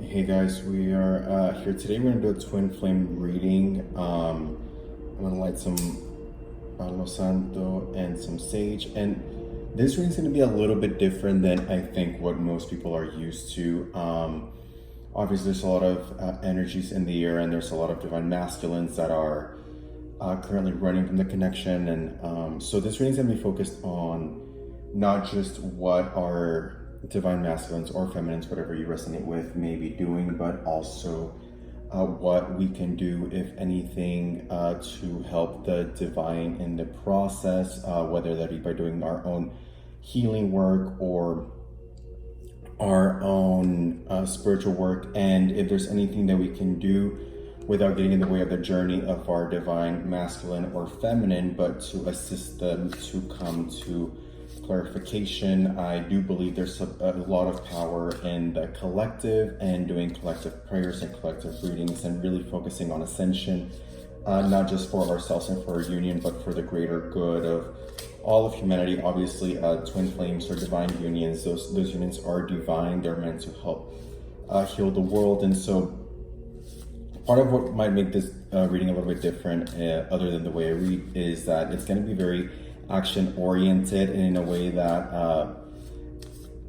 Hey guys, we are here today. We're gonna do a twin flame reading. I'm gonna light some Palo Santo and some sage, and this reading's gonna be a little bit different than I think what most people are used to. Obviously, there's a lot of energies in the air, and there's a lot of divine masculines that are currently running from the connection, and so this reading's gonna be focused on not just what our divine masculines or feminines, whatever you resonate with, may be doing, but also what we can do, if anything, to help the divine in the process, whether that be by doing our own healing work or our own spiritual work, and if there's anything that we can do without getting in the way of the journey of our divine masculine or feminine, but to assist them to come to clarification. I do believe there's a lot of power in the collective and doing collective prayers and collective readings and really focusing on ascension, not just for ourselves and for our union, but for the greater good of all of humanity. Obviously, twin flames are divine unions. Those unions are divine. They're meant to help heal the world. And so part of what might make this reading a little bit different, other than the way I read, is that it's going to be very action-oriented and in a way that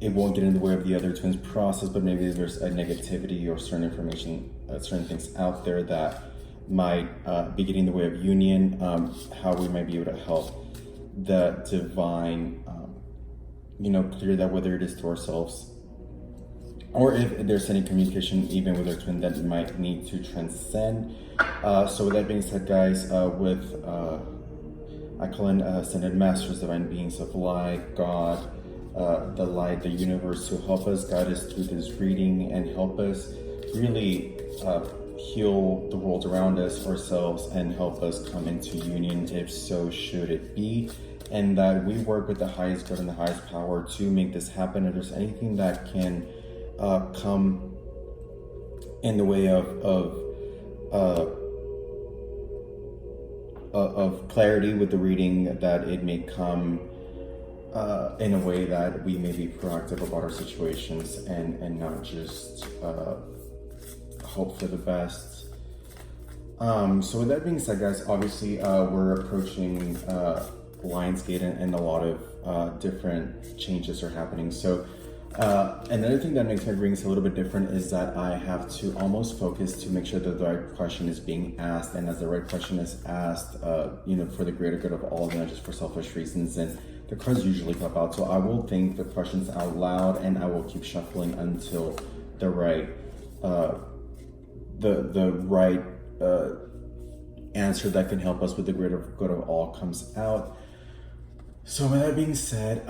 it won't get in the way of the other twins process, but maybe there's a negativity or certain information, certain things out there that might be getting in the way of union, how we might be able to help the divine, clear that, whether it is to ourselves or if there's any communication even with our twin that might need to transcend. So with that being said, guys, with I call in ascended masters, divine beings of light, God, the light, the universe, to help us, guide us through this reading and help us really heal the world around us, ourselves, and help us come into union, if so should it be, and that we work with the highest good and the highest power to make this happen. If there's anything that can come in the way of clarity with the reading, that it may come in a way that we may be proactive about our situations and not just hope for the best. So with that being said, guys, obviously we're approaching Lionsgate and a lot of different changes are happening. So another thing that makes my readings a little bit different is that I have to almost focus to make sure that the right question is being asked, and as the right question is asked, for the greater good of all, not just for selfish reasons, and the cards usually pop out. So I will think the questions out loud, and I will keep shuffling until the right, the right answer that can help us with the greater good of all comes out. So with that being said,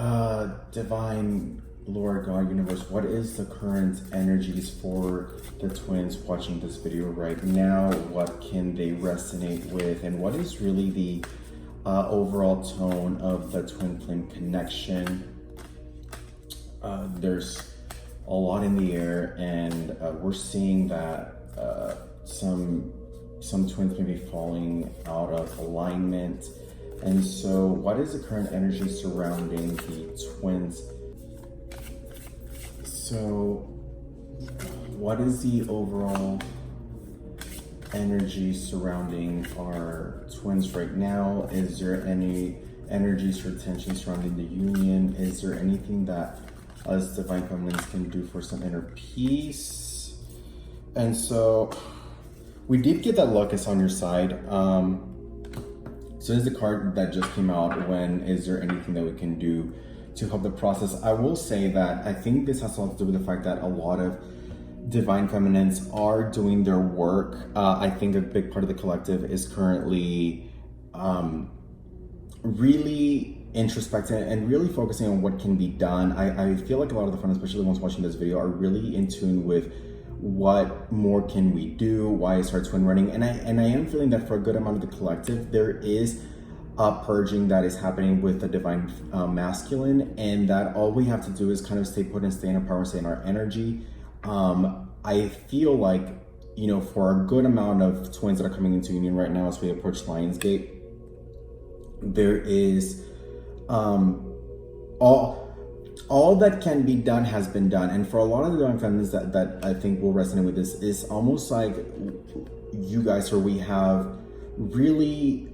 divine Lord, God, universe, what is the current energies for the twins watching this video right now? What can they resonate with? And what is really the overall tone of the twin flame connection? There's a lot in the air, and we're seeing that some twins may be falling out of alignment. And so what is the current energy surrounding the twins? So what is the overall energy surrounding our twins right now? Is there any energies or tension surrounding the union? Is there anything that us divine feminines can do for some inner peace? And so we did get that luck is on your side. So this is the card that just came out. When is there anything that we can do to help the process? I will say that I think this has a lot to do with the fact that a lot of divine feminines are doing their work. I think a big part of the collective is currently really introspecting and really focusing on what can be done. I feel like a lot of the fun, especially the ones watching this video, are really in tune with what more can we do? Why is our twin running? And I am feeling that for a good amount of the collective, there is a purging that is happening with the divine masculine, and that all we have to do is kind of stay put and stay in our power, stay in our energy. I feel like, for a good amount of twins that are coming into union right now as we approach Lionsgate, there is all all that can be done has been done. And for a lot of the divine feminines that I think will resonate with this, is almost like you guys, or we have really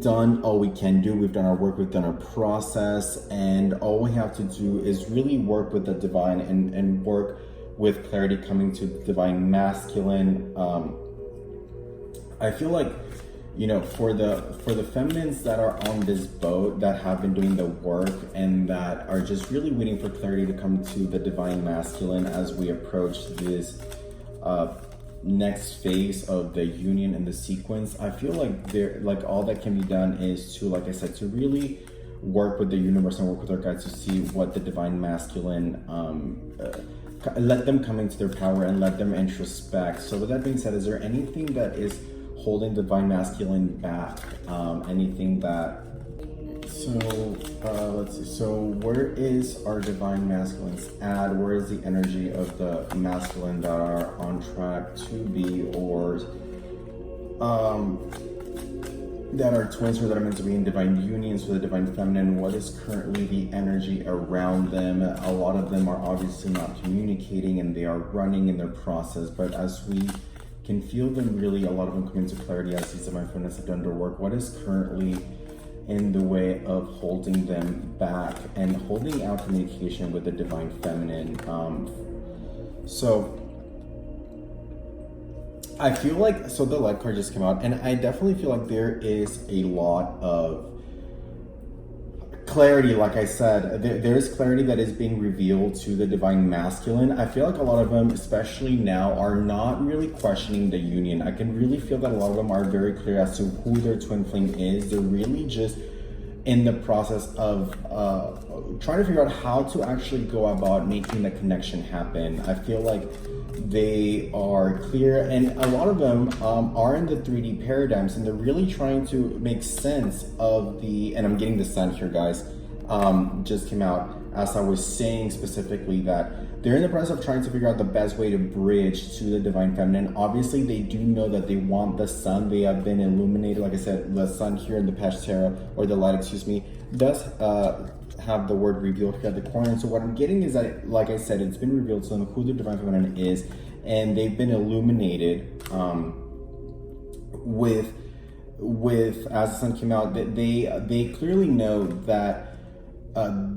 done all we can do. We've done our work, we've done our process, and all we have to do is really work with the divine and work with clarity coming to the divine masculine. I feel like, you know, for the feminines that are on this boat, that have been doing the work and that are just really waiting for clarity to come to the divine masculine as we approach this next phase of the union and the sequence, I feel like all that can be done is to, like I said, to really work with the universe and work with our guides to see what the divine masculine, let them come into their power and let them introspect. So with that being said, is there anything that is holding divine masculine back? Anything that, let's see, so where is our divine masculines at? Where is the energy of the masculine that are on track to be, or that are twins, or that are meant to be in divine unions with the divine feminine? What is currently the energy around them? A lot of them are obviously not communicating and they are running in their process, but as we can feel them, really a lot of them come into clarity as these divine feminines have done their work. What is currently in the way of holding them back and holding out communication with the divine feminine? So I feel like, so the light card just came out, and I definitely feel like there is a lot of clarity. Like I said, there's clarity that is being revealed to the divine masculine. I feel like a lot of them, especially now, are not really questioning the union. I can really feel that a lot of them are very clear as to who their twin flame is. They're really just in the process of trying to figure out how to actually go about making the connection happen. I feel like they are clear, and a lot of them are in the 3D paradigms, and they're really trying to make sense of the, and I'm getting the sun here, guys, just came out, as I was saying specifically, that they're in the process of trying to figure out the best way to bridge to the divine feminine. Obviously, they do know that they want the sun. They have been illuminated. Like I said, the sun here in the Pech Tarot, or the light, excuse me, does have the word revealed here at the corner. And so what I'm getting is that, like I said, it's been revealed to them who the divine feminine is, and they've been illuminated with as the sun came out, that they clearly know that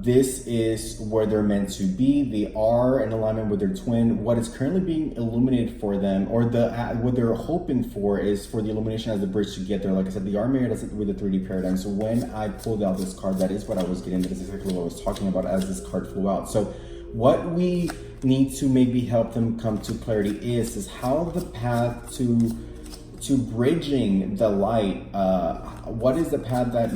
this is where they're meant to be. They are in alignment with their twin. What is currently being illuminated for them, or what they're hoping for, is for the illumination as the bridge to get there. Like I said, they are married with the 3D paradigm. So when I pulled out this card, that is what I was getting. That is exactly what I was talking about as this card flew out. So what we need to maybe help them come to clarity is how the path to bridging the light, what is the path that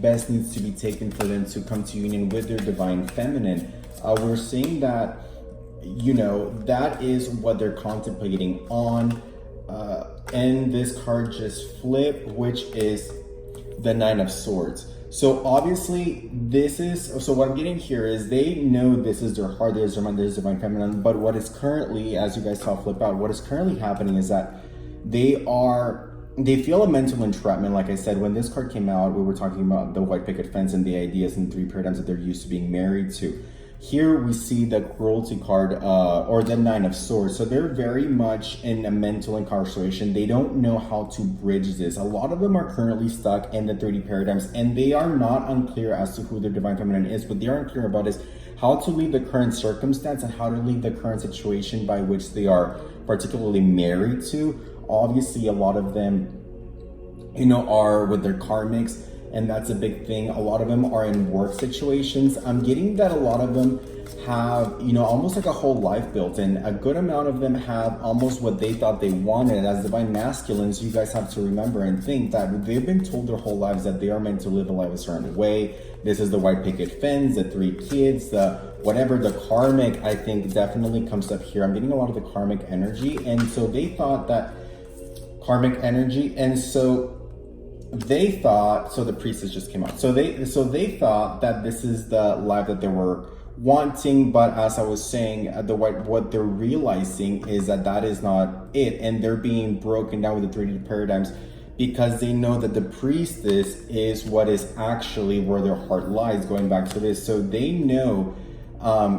best needs to be taken for them to come to union with their divine feminine. We're seeing that, you know, that is what they're contemplating on, and this card just flipped, which is the Nine of Swords. So obviously this is, so what I'm getting here is they know this is their heart, this is their mind, this is divine feminine, but what is currently, as you guys saw flip out, what is currently happening is that they feel a mental entrapment. Like I said, when this card came out, we were talking about the white picket fence and the ideas and the 3 paradigms that they're used to being married to. Here we see the cruelty card, or the Nine of Swords. So they're very much in a mental incarceration. They don't know how to bridge this. A lot of them are currently stuck in the 3D paradigms, and they are not unclear as to who their divine feminine is. What they are unclear about is how to leave the current circumstance and how to leave the current situation by which they are particularly married to. Obviously, a lot of them, you know, are with their karmics, and that's a big thing. A lot of them are in work situations. I'm getting that a lot of them have, you know, almost like a whole life built in. A good amount of them have almost what they thought they wanted. As divine masculines, you guys have to remember and think that they've been told their whole lives that they are meant to live a life a certain way. This is the white picket fence, the 3 kids, the whatever, the karmic, I think definitely comes up here. I'm getting a lot of the karmic energy, and so they thought that karmic energy, and so they thought, so the priestess just came out. So they thought that this is the life that they were wanting, but as I was saying, what they're realizing is that that is not it, and they're being broken down with the 3D paradigms because they know that the priestess is what is actually where their heart lies, going back to this. So they know.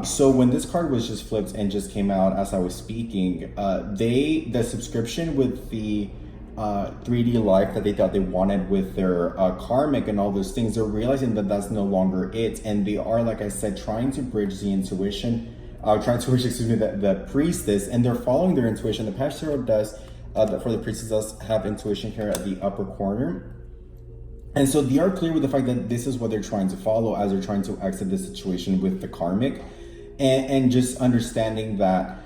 So when this card was just flipped and just came out as I was speaking, the subscription with the 3D life that they thought they wanted with their karmic and all those things, they're realizing that that's no longer it. And they are, like I said, trying to bridge the intuition, the priestess, and they're following their intuition. The Page Tarot does, for the priestess, does have intuition here at the upper corner. And so they are clear with the fact that this is what they're trying to follow as they're trying to exit this situation with the karmic, and just understanding that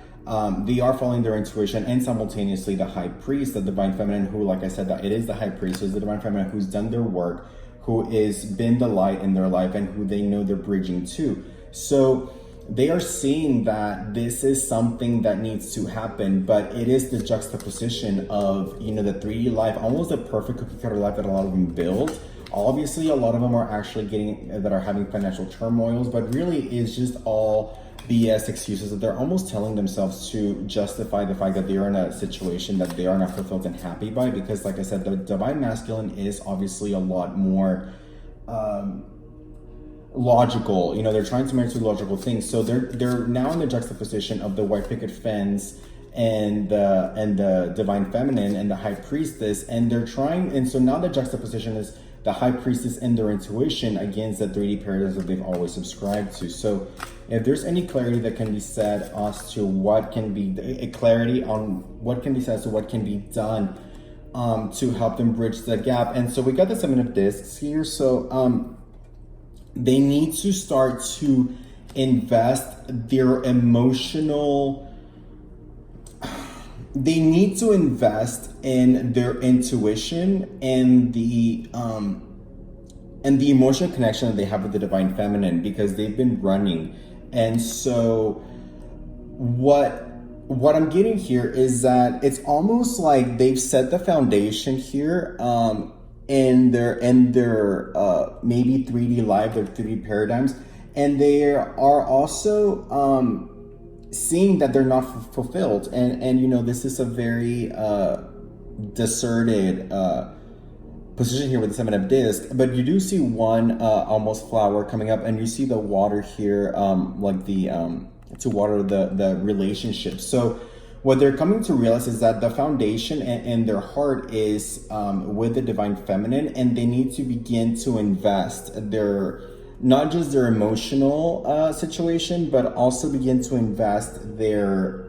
they are following their intuition, and simultaneously the high priest, the divine feminine, who, like I said, that it is the high priest, is the divine feminine who's done their work, who is been the light in their life, and who they know they're bridging to. So they are seeing that this is something that needs to happen, but it is the juxtaposition of, you know, the 3D life, almost a perfect cookie cutter life that a lot of them build. Obviously, a lot of them are actually that are having financial turmoils, but really is just all BS excuses that they're almost telling themselves to justify the fact that they are in a situation that they are not fulfilled and happy by. Because, like I said, the divine masculine is obviously a lot more logical. You know, they're trying to marry to logical things. So they're now in the juxtaposition of the white picket fence and the divine feminine and the high priestess, and they're trying. And so now the juxtaposition is the high priestess and their intuition against the 3D paradigms that they've always subscribed to. So if there's any clarity that can be said as to what can be, a clarity on what can be said, so what can be done to help them bridge the gap. And so we got the 7 of discs here. So they need to start to invest their emotional, they need to invest in their intuition and the emotional connection that they have with the divine feminine, because they've been running. And so what I'm getting here is that it's almost like they've set the foundation here in their maybe 3D life, their 3D paradigms, and they are also seeing that they're not fulfilled. And you know, this is a very deserted position here with the 7 of discs, but you do see one almost flower coming up, and you see the water here, like the to water the relationship. So what they're coming to realize is that the foundation in their heart is with the divine feminine, and they need to begin to invest not just their emotional situation, but also begin to invest their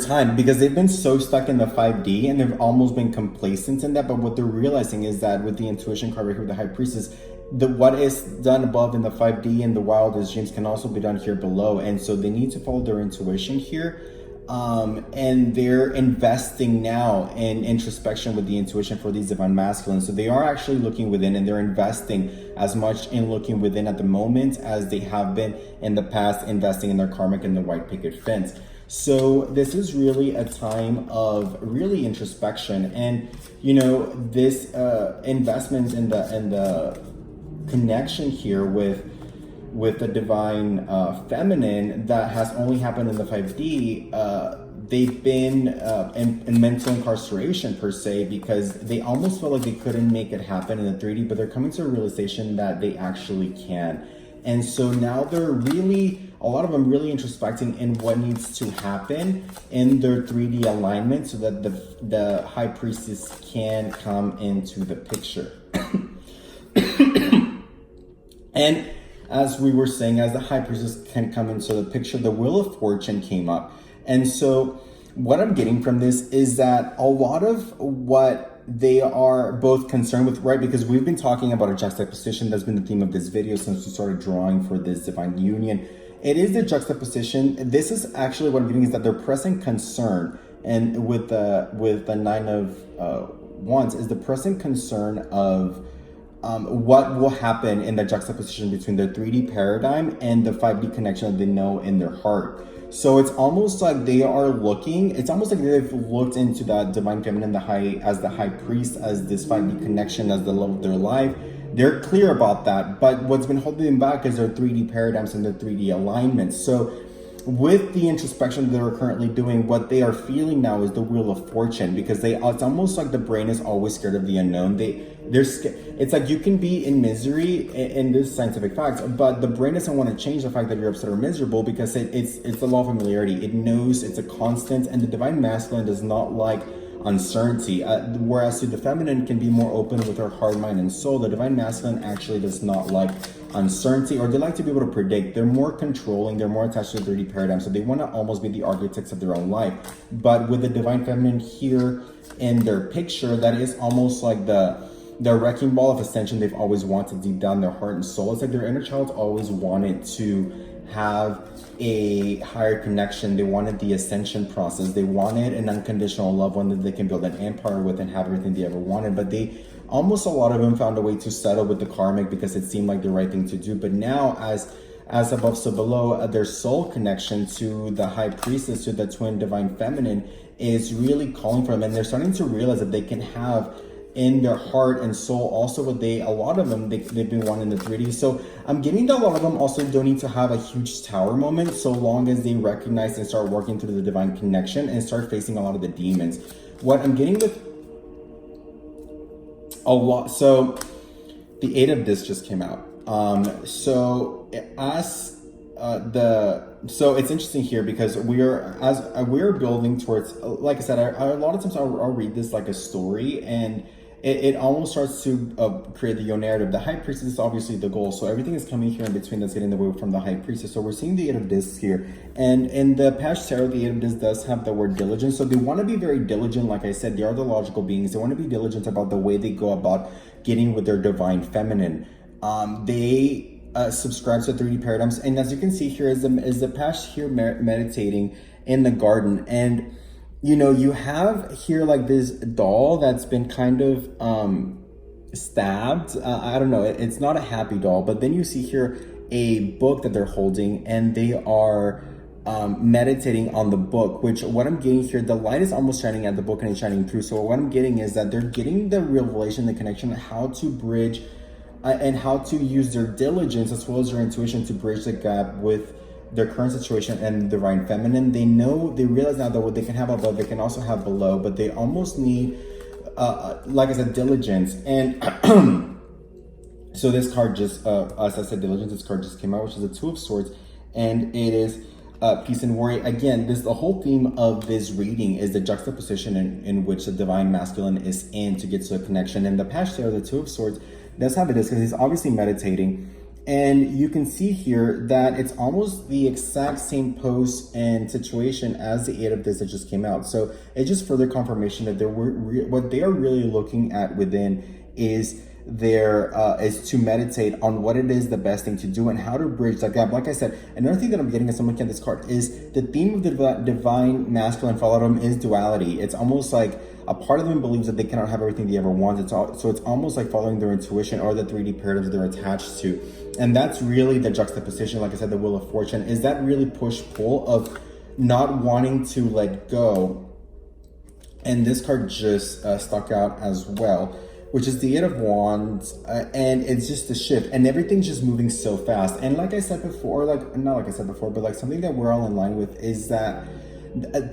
time, because they've been so stuck in the 5D and they've almost been complacent in that. But what they're realizing is that with the intuition card right here with the high priestess, what is done above in the 5D and the wildest dreams can also be done here below. And so they need to follow their intuition here. And they're investing now in introspection with the intuition for these divine masculines. So they are actually looking within, and they're investing as much in looking within at the moment as they have been in the past, investing in their karmic and the white picket fence. So this is really a time of really introspection, and you know, this investment in the connection here with the divine feminine that has only happened in the 5D. They've been in mental incarceration per se, because they almost felt like they couldn't make it happen in the 3D, but they're coming to a realization that they actually can. And so now they're really, a lot of them really introspecting in what needs to happen in their 3D alignment so that the high priestess can come into the picture. And as we were saying, as the high priestess can come into the picture, the Wheel of Fortune came up. And so what I'm getting from this is that a lot of what they are both concerned with, right? Because we've been talking about a juxtaposition. That's been the theme of this video since we started drawing for this divine union. It is the juxtaposition. This is actually what I'm getting, is that their present concern, and with the 9 of Wands, is the present concern of what will happen in the juxtaposition between their 3D paradigm and the 5D connection that they know in their heart. So it's almost like they are looking, it's almost like they've looked into that divine feminine, as the high priest, as this 5D connection, as the love of their life. They're clear about that, but what's been holding them back is their 3D paradigms and their 3D alignments. So with the introspection they're currently doing, what they are feeling now is the Wheel of Fortune, because it's almost like the brain is always scared of the unknown. They're scared. It's like you can be in misery, in this scientific facts, but the brain doesn't want to change the fact that you're upset or miserable, because it's the law of familiarity. It knows it's a constant, and the divine masculine does not like uncertainty, whereas the feminine can be more open with her heart, mind, and soul. The divine masculine actually does not like uncertainty, or they like to be able to predict. They're more controlling, they're more attached to the 3D paradigm, so they want to almost be the architects of their own life. But with the divine feminine here in their picture, that is almost like the wrecking ball of ascension they've always wanted deep down their heart and soul. It's like their inner child always wanted to have a higher connection. They wanted the ascension process. They wanted an unconditional love, one that they can build an empire with and have everything they ever wanted. But they almost, a lot of them found a way to settle with the karmic because it seemed like the right thing to do. But now, as above so below, their soul connection to the high priestess, to the twin divine feminine, is really calling for them, and they're starting to realize that they can have in their heart and soul also what a lot of them they've been wanting in the 3D. So I'm getting that a lot of them also don't need to have a huge tower moment, so long as they recognize and start working through the divine connection and start facing a lot of the demons. What I'm getting with a lot, so the 8 of Discs just came out. So it's interesting here, because we are building towards, like I said, a lot of times I'll read this like a story, and it almost starts to create the narrative. The high priestess is obviously the goal, so everything is coming here in between that's getting the way from the high priestess. So we're seeing the 8 of Discs here, and in the past tarot, the 8 of Discs does have the word diligence. So they want to be very diligent. Like I said, they are the logical beings. They want to be diligent about the way they go about getting with their divine feminine. They subscribes to 3D paradigms, and as you can see here is the past here meditating in the garden, and you have here like this doll that's been kind of stabbed. I don't know, it's not a happy doll, but then you see here a book that they're holding, and they are meditating on the book, which what I'm getting here, the light is almost shining at the book and it's shining through. So what I'm getting is that they're getting the revelation, the connection, how to bridge and how to use their diligence as well as their intuition to bridge the gap with their current situation and the divine feminine. They realize now that what they can have above, they can also have below, but they almost need, like I said, diligence. And so this card just, as I said, diligence, this card just came out, which is the 2 of Swords, and it is peace and worry. Again, the whole theme of this reading is the juxtaposition in which the divine masculine is in to get to a connection. And the past tarot, the 2 of Swords, that's how it is, because he's obviously meditating, and you can see here that it's almost the exact same pose and situation as the 8 of Discs that just came out. So it's just further confirmation that what they are really looking at within is is to meditate on what it is the best thing to do and how to bridge that gap. Like I said, another thing that I'm getting as someone looking at this card is the theme of the divine masculine for all of them is duality. It's almost like a part of them believes that they cannot have everything they ever want. So it's almost like following their intuition or the 3D paradigms they're attached to. And that's really the juxtaposition, like I said, the Wheel of Fortune, is that really push-pull of not wanting to let go. And this card just stuck out as well, which is the 8 of Wands, and it's just a shift, and everything's just moving so fast. And like I said before, not like I said before, but like something that we're all in line with is that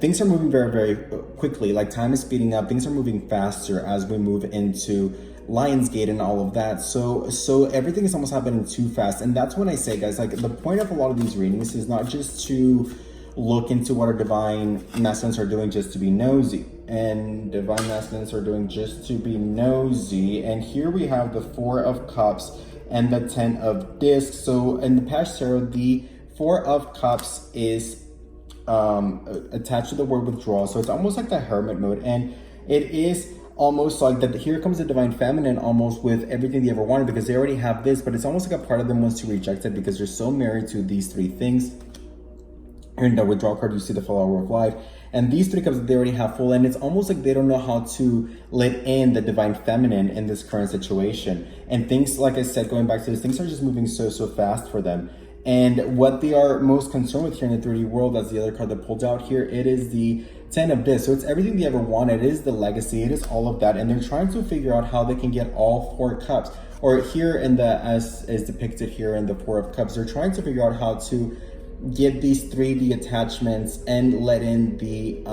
things are moving very, very quickly. Like time is speeding up, things are moving faster as we move into Lionsgate and all of that. So everything is almost happening too fast. And that's when I say, guys, like the point of a lot of these readings is not just to look into what our divine masculines are doing just to be nosy, and divine masculines are doing just to be nosy. And here we have the 4 of Cups and the 10 of Discs. So in the past tarot, the 4 of Cups is attached to the word withdrawal. So it's almost like the hermit mode, and it is almost like that. Here comes the divine feminine, almost with everything they ever wanted, because they already have this, but it's almost like a part of them wants to reject it because they're so married to these 3 things. In the withdrawal card, you see the flower of life, and these 3 cups that they already have full, and it's almost like they don't know how to let in the divine feminine in this current situation. And things, like I said, going back to this, things are just moving so fast for them. And what they are most concerned with here in the 3D world, as the other card that pulled out here, it is the 10 of Discs. So it's everything they ever wanted. It is the legacy. It is all of that. And they're trying to figure out how they can get all 4 cups. Or here in the, as is depicted here in the 4 of Cups, they're trying to figure out how to give these 3D attachments and let in the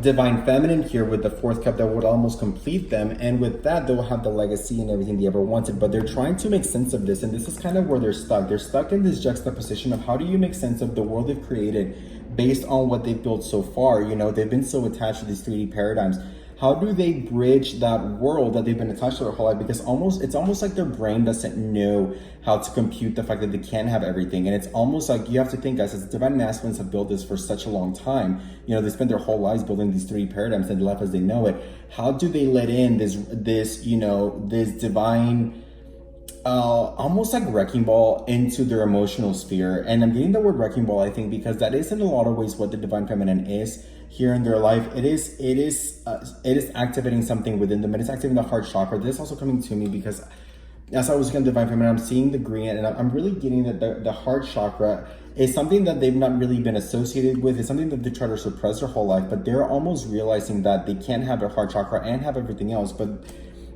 divine feminine here with the fourth cup that would almost complete them, and with that they will have the legacy and everything they ever wanted. But they're trying to make sense of this, and this is kind of where they're stuck in this juxtaposition of how do you make sense of the world they've created based on what they've built so far. You know, they've been so attached to these 3D paradigms. How do they bridge that world that they've been attached to their whole life? Because it's almost like their brain doesn't know how to compute the fact that they can't have everything. And it's almost like you have to think, guys, as divine masculines have built this for such a long time. You know, they spent their whole lives building these 3D paradigms and life as they know it. How do they let in this divine, almost like wrecking ball into their emotional sphere? And I'm getting the word wrecking ball, I think, because that is in a lot of ways what the divine feminine is here in their life. It is activating something within them. It is activating the heart chakra. This is also coming to me because as I was looking at divine feminine, I'm seeing the green, and I'm really getting that the heart chakra is something that they've not really been associated with. It's something that they try to suppress their whole life, but they're almost realizing that they can't have their heart chakra and have everything else. But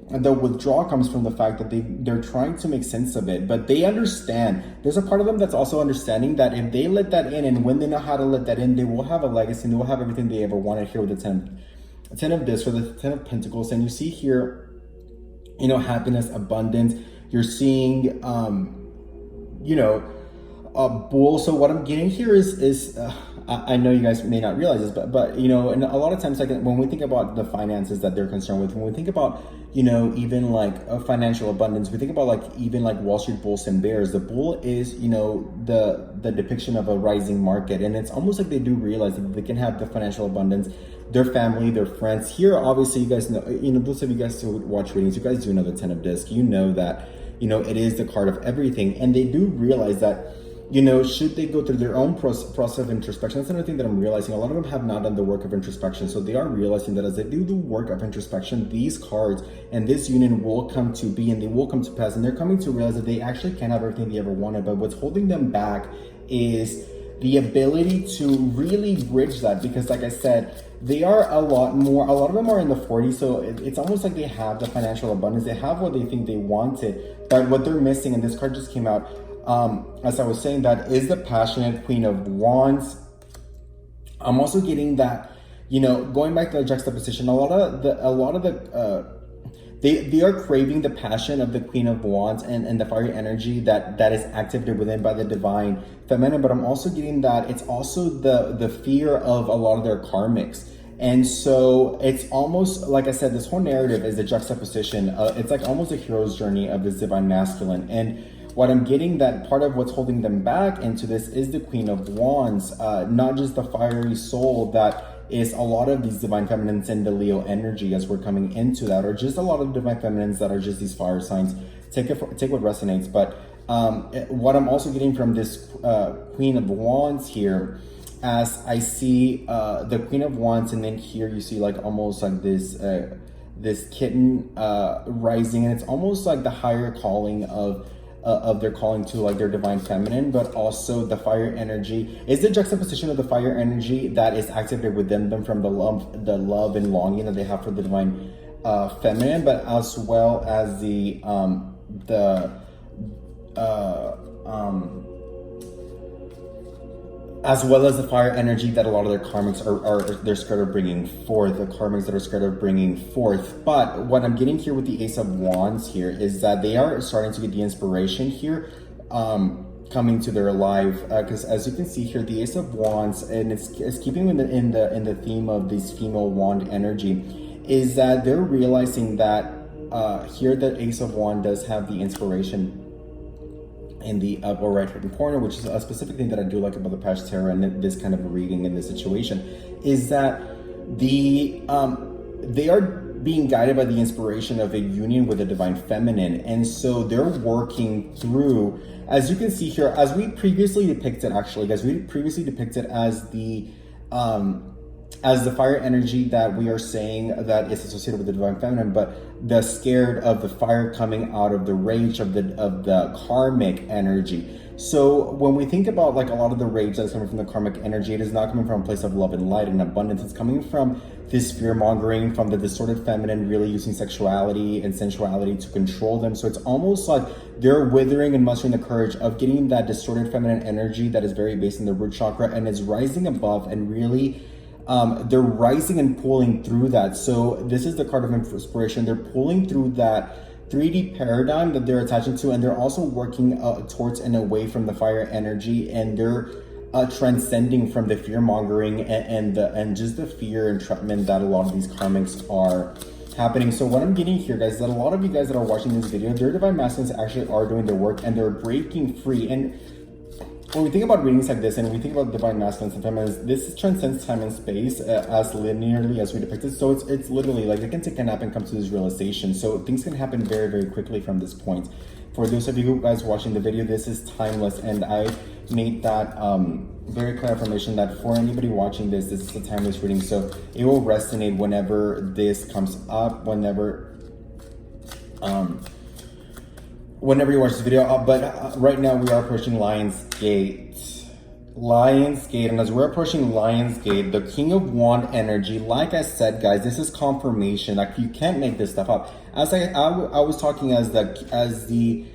the withdrawal comes from the fact that they're trying to make sense of it, but they understand. There's a part of them that's also understanding that if they let that in, and when they know how to let that in, they will have a legacy and they will have everything they ever wanted here with the 10 of this, or the 10 of Pentacles. And you see here, you know, happiness, abundance. You're seeing, a bull. So what I'm getting here is I know you guys may not realize this, but you know, and a lot of times, like when we think about the finances that they're concerned with, when we think about, you know, even like a financial abundance, we think about like even like Wall Street bulls and bears. The bull is, you know, the depiction of a rising market, and it's almost like they do realize that they can have the financial abundance, their family, their friends. Here, obviously, you guys know, you know, those of you guys who watch readings, you guys do know the 10 of disc. You know that, you know, it is the card of everything, and they do realize that, you know, should they go through their own process of introspection. That's another thing that I'm realizing. A lot of them have not done the work of introspection. So they are realizing that as they do the work of introspection, these cards and this union will come to be, and they will come to pass. And they're coming to realize that they actually can have everything they ever wanted. But what's holding them back is the ability to really bridge that. Because like I said, they are a lot of them are in the 40s. So it's almost like they have the financial abundance. They have what they think they wanted. But what they're missing, and this card just came out, as I was saying, that is the passionate Queen of Wands. I'm also getting that, you know, going back to the juxtaposition, they are craving the passion of the Queen of Wands and the fiery energy that is activated within by the divine feminine. But I'm also getting that it's also the fear of a lot of their karmics. And so it's almost, like I said, this whole narrative is a juxtaposition. It's like almost a hero's journey of this divine masculine. And what I'm getting, that part of what's holding them back into this is the Queen of Wands, not just the fiery soul that is a lot of these divine feminines in the Leo energy as we're coming into that, or just a lot of divine feminines that are just these fire signs. Take what resonates. But what I'm also getting from this Queen of Wands here, as I see the Queen of Wands, and then here you see like almost like this kitten rising, and it's almost like the higher calling of their calling to like their divine feminine, but also the fire energy is the juxtaposition of the fire energy that is activated within them from the love and longing that they have for the divine feminine, but as well as the fire energy that a lot of their karmics they're scared of bringing forth, the karmics that are scared of bringing forth. But what I'm getting here with the Ace of Wands here is that they are starting to get the inspiration here coming to their life, because as you can see here, the Ace of Wands, and it's keeping in the theme of this female wand energy, is that they're realizing that here the Ace of Wands does have the inspiration in the upper right hand corner, which is a specific thing that I do like about the Pash Tarot and this kind of a reading in this situation, is that they are being guided by the inspiration of a union with the divine feminine. And so they're working through, as you can see here, as we previously depicted, actually, guys, we previously depicted as the fire energy that we are saying that is associated with the divine feminine, but the scared of the fire coming out of the rage of the karmic energy. So when we think about like a lot of the rage that's coming from the karmic energy, it is not coming from a place of love and light and abundance. It's coming from this fear mongering, from the distorted feminine really using sexuality and sensuality to control them. So it's almost like they're withering and mustering the courage of getting that distorted feminine energy that is very based in the root chakra and is rising above, and really they're rising and pulling through that. So this is the card of inspiration. They're pulling through that 3D paradigm that they're attaching to, and they're also working towards and away from the fire energy, and they're transcending from the fear mongering and just the fear and entrapment that a lot of these karmics are happening. So what I'm getting here, guys, is that a lot of you guys that are watching this video, their divine masculines actually are doing the work and they're breaking free. And when we think about readings like this and we think about divine masculines and feminines, this transcends time and space as linearly as we depicted. So it's literally like they can take a nap and come to this realization. So things can happen very, very quickly from this point. For those of you guys watching the video, this is timeless, and I made that very clear affirmation that for anybody watching this is a timeless reading. So it will resonate whenever this comes up, whenever you watch this video. But right now we are approaching Lionsgate, and as we're approaching Lionsgate, the King of Wand energy, like I said, guys, this is confirmation. Like, you can't make this stuff up. As I was talking as the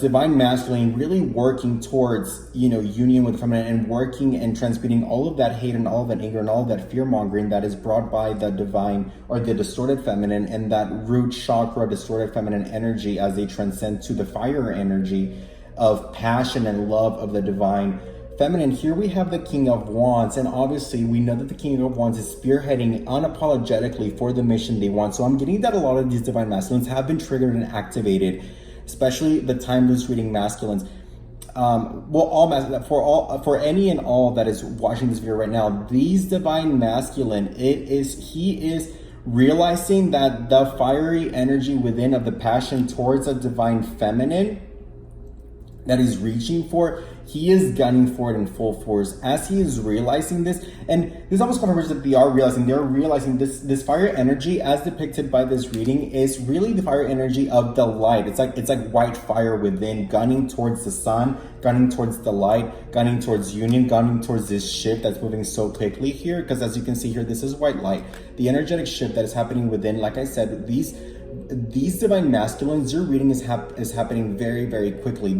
divine masculine, really working towards, you know, union with the feminine, and working and transmuting all of that hate and all of that anger and all of that fear mongering that is brought by the divine or the distorted feminine and that root chakra distorted feminine energy as they transcend to the fire energy of passion and love of the divine feminine. Here we have the King of Wands, and obviously we know that the King of Wands is spearheading unapologetically for the mission they want. So I'm getting that a lot of these divine masculines have been triggered and activated, especially the timeless reading masculines. For any and all that is watching this video right now, these divine masculine, he is realizing that the fiery energy within of the passion towards a divine feminine that he's reaching for, he is gunning for it in full force as he is realizing this. And this almost confirms that they're realizing this fire energy as depicted by this reading is really the fire energy of the light. It's like white fire within, gunning towards the sun, gunning towards the light, gunning towards union, gunning towards this shift that's moving so quickly here. Because as you can see here, this is white light, the energetic shift that is happening within. Like I said, these divine masculines, your reading is happening very, very quickly.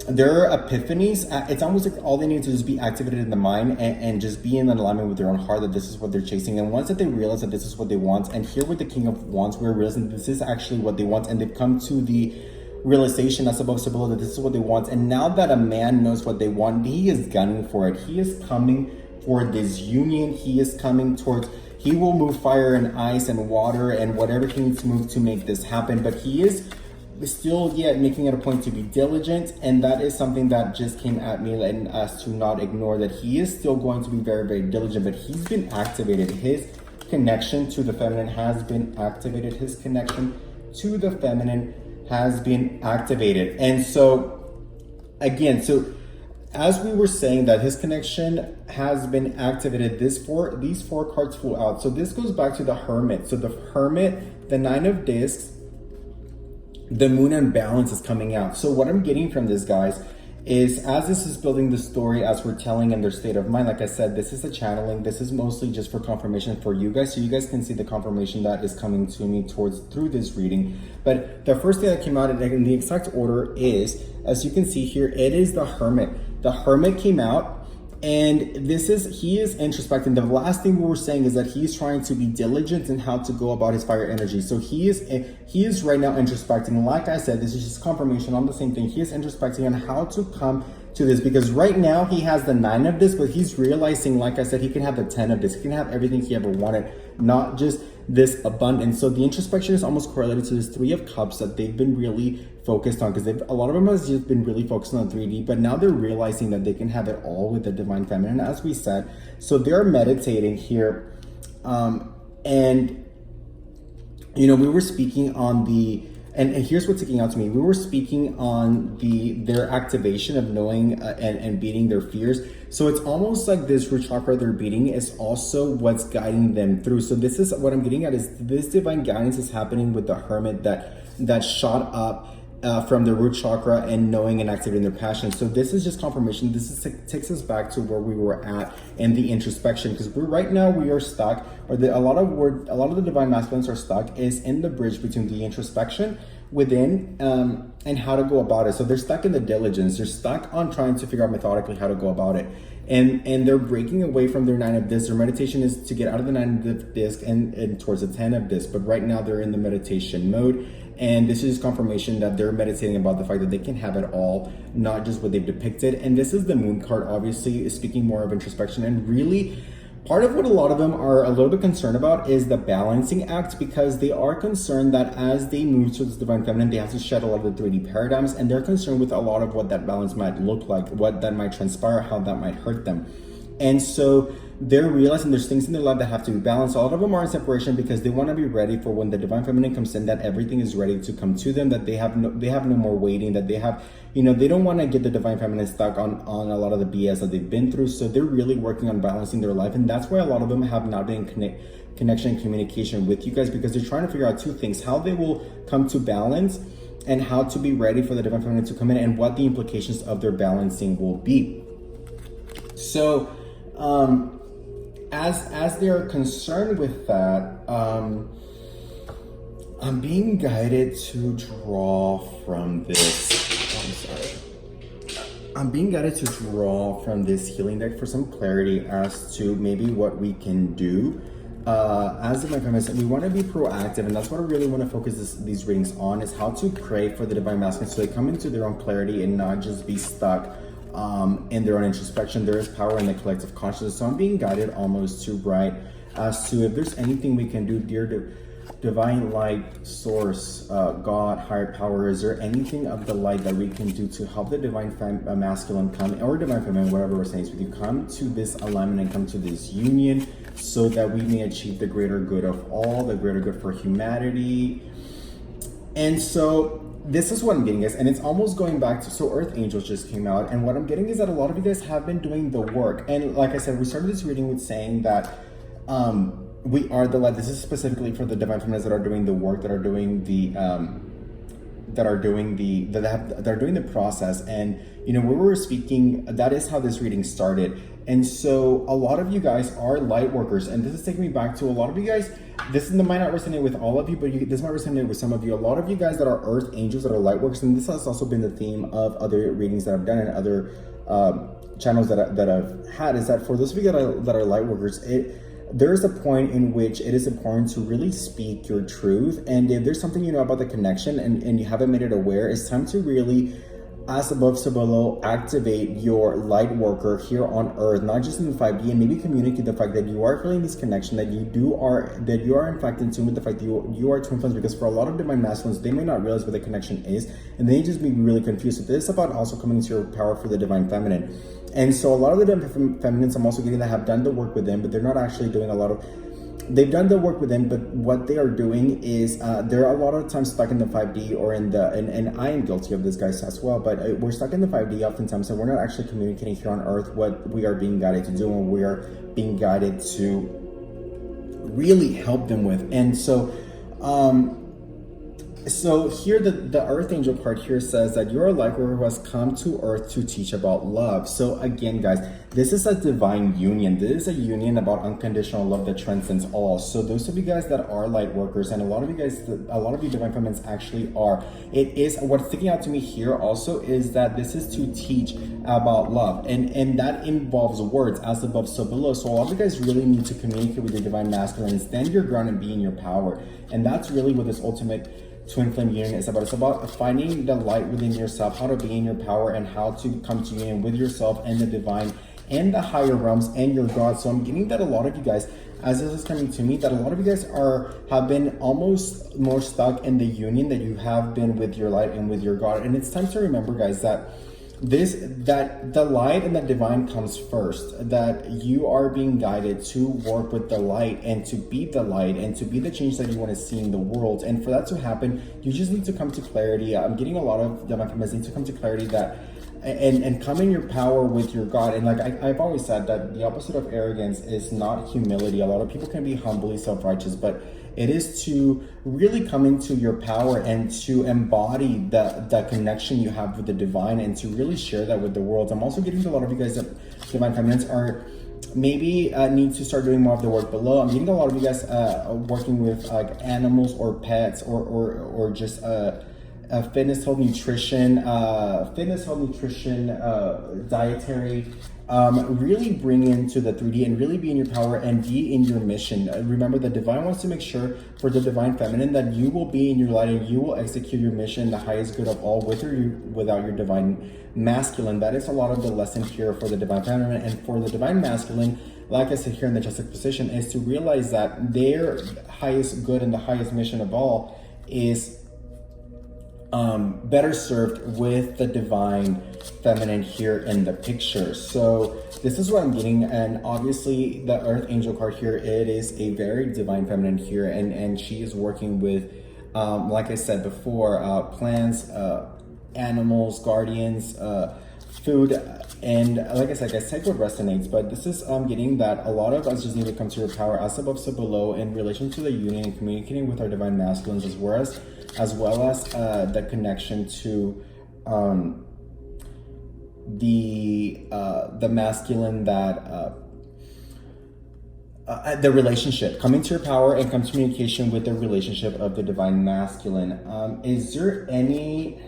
Their epiphanies, it's almost like all they need to do is be activated in the mind and just be in alignment with their own heart that this is what they're chasing. And once that they realize that this is what they want, and here with the King of Wands, we're realizing this is actually what they want, and they've come to the realization as above so below that this is what they want. And now that a man knows what they want, he is gunning for it. He is coming for this union. He is coming towards, he will move fire and ice and water and whatever he needs to move to make this happen. But he is still yet making it a point to be diligent, and that is something that just came at me, and us to not ignore that he is still going to be very, very diligent. But he's been activated. His connection to the feminine has been activated. His connection to the feminine has been activated. And so again, so as we were saying that his connection has been activated, these four cards flew out. So this goes back to the Hermit. So the Hermit, the Nine of Discs, the Moon and Balance is coming out. So what I'm getting from this, guys, is as this is building the story, as we're telling in their state of mind, like I said, this is a channeling. This is mostly just for confirmation for you guys, so you guys can see the confirmation that is coming to me through this reading. But the first thing that came out in the exact order is, as you can see here, it is the Hermit. The Hermit came out, and he is introspecting. The last thing we were saying is that he's trying to be diligent in how to go about his fire energy. So he is right now introspecting. Like I said, this is just confirmation on the same thing. He is introspecting on how to come to this, because right now he has the 9 of this, but he's realizing, like I said, he can have the 10 of this. He can have everything he ever wanted, not just this abundance. So the introspection is almost correlated to this 3 of Cups that they've been really focused on, because a lot of them has just been really focused on 3D, but now they're realizing that they can have it all with the divine feminine, as we said. So they're meditating here, and you know, we were speaking on the, and here's what's sticking out to me. We were speaking on their activation of knowing and beating their fears. So it's almost like this root chakra they're beating is also what's guiding them through. So this is what I'm getting at, is this divine guidance is happening with the Hermit that shot up from the root chakra and knowing and activating their passion. So this is just confirmation. This takes us back to where we were at in the introspection, because right now we are stuck, or a lot of the divine masculines are stuck is in the bridge between the introspection within and how to go about it. So they're stuck in the diligence. They're stuck on trying to figure out methodically how to go about it. And they're breaking away from their 9 of discs. Their meditation is to get out of the 9 of disc and towards the 10 of disc. But right now they're in the meditation mode. And this is confirmation that they're meditating about the fact that they can have it all, not just what they've depicted. And this is the moon card, obviously, is speaking more of introspection. And really, part of what a lot of them are a little bit concerned about is the balancing act, because they are concerned that as they move towards the divine feminine, they have to shed a lot of the 3D paradigms, and they're concerned with a lot of what that balance might look like, what that might transpire, how that might hurt them. And so they're realizing there's things in their life that have to be balanced. A lot of them are in separation because they want to be ready for when the divine feminine comes in, that everything is ready to come to them, that they have no more waiting, that they have, they don't want to get the divine feminine stuck on a lot of the BS that they've been through. So they're really working on balancing their life. And that's why a lot of them have not been in connection and communication with you guys, because they're trying to figure out 2 things: how they will come to balance and how to be ready for the divine feminine to come in, and what the implications of their balancing will be. So, as they're concerned with that, I'm being guided to draw from this. I'm being guided to draw from this healing deck for some clarity as to maybe what we can do. As divine feminines, we want to be proactive, and that's what I really want to focus these readings on, is how to pray for the divine masculine so they come into their own clarity and not just be stuck in their own introspection. There is power in the collective consciousness. So I'm being guided almost to write as to if there's anything we can do, dear divine light, source, God, higher power. Is there anything of the light that we can do to help the divine masculine come, or divine feminine, whatever we're saying, with you, come to this alignment and come to this union, so that we may achieve the greater good of all, the greater good for humanity. And so this is what I'm getting, guys, and it's almost going back to, so Earth Angels just came out, and what I'm getting is that a lot of you guys have been doing the work. And like I said, we started this reading with saying that we are the light. This is specifically for the divine feminines that are doing the work, that are doing the process. And when we were speaking, that is how this reading started. And so a lot of you guys are light workers, and this is taking me back to a lot of you guys. This might not resonate with all of you, but this might resonate with some of you. A lot of you guys that are Earth Angels, that are light workers, and this has also been the theme of other readings that I've done and other channels that I've had, is that for those of you that are light workers, there is a point in which it is important to really speak your truth. And if there's something about the connection and you haven't made it aware, it's time to really, as above so below, activate your light worker here on Earth, not just in the 5D, and maybe communicate the fact that you are feeling this connection, that you are in fact in tune with the fact that you are twin flames. Because for a lot of divine masculines, they may not realize what the connection is, and they just be really confused. So this is about also coming into your power for the divine feminine. And so a lot of the divine feminines I'm also getting that have done the work with them, but they're not actually doing a lot of. They've done the work with them, but what they are doing is they're a lot of times stuck in the 5D or in the, and I am guilty of this, guys, as well, but we're stuck in the 5D oftentimes, and we're not actually communicating here on Earth what we are being guided to do, and we are being guided to really help them with. And so so here the Earth Angel part here says that you're a light worker who has come to Earth to teach about love. So again, guys, this is a divine union. This is a union about unconditional love that transcends all. So those of you guys that are light workers, and a lot of you divine feminines actually are, it is what's sticking out to me here also is that this is to teach about love, and that involves words, as above so below. So a lot of you guys really need to communicate with your divine masculine, stand your ground and be in your power. And that's really what this ultimate twin flame union is about. It's about finding the light within yourself, how to be in your power, and how to come to union with yourself and the divine and the higher realms and your God. So I'm getting that a lot of you guys, as this is coming to me, that a lot of you guys have been almost more stuck in the union that you have been with your light and with your God. And it's time to remember, guys, that the light and the divine comes first, that you are being guided to work with the light and to be the light and to be the change that you want to see in the world. And for that to happen, you just need to come to clarity. I'm getting a lot of divine feminines need to come to clarity that and come in your power with your God. And like I've always said, that the opposite of arrogance is not humility. A lot of people can be humbly self-righteous, but it is to really come into your power and to embody the connection you have with the divine and to really share that with the world. I'm also getting to a lot of you guys that divine feminines are maybe need to start doing more of the work below. I'm getting a lot of you guys working with like animals or pets or just fitness, health, nutrition, dietary. Really bring into the 3D and really be in your power and be in your mission. Remember, the divine wants to make sure for the divine feminine that you will be in your light and you will execute your mission, the highest good of all, with or without your divine masculine. That is a lot of the lesson here for the divine feminine. And for the divine masculine, like I said here in the juxtaposition, is to realize that their highest good and the highest mission of all is better served with the divine feminine here in the picture. So this is what I'm getting, and obviously the Earth Angel card here, it is a very divine feminine here, and she is working with like I said before, plants, animals, guardians, food, and like I said, guys, take what resonates. But this is getting that a lot of us just need to come to your power, as above so below, in relation to the union and communicating with our divine masculines, as well as the connection to the masculine, that the relationship, coming to your power and come to communication with the relationship of the divine masculine. Is there any,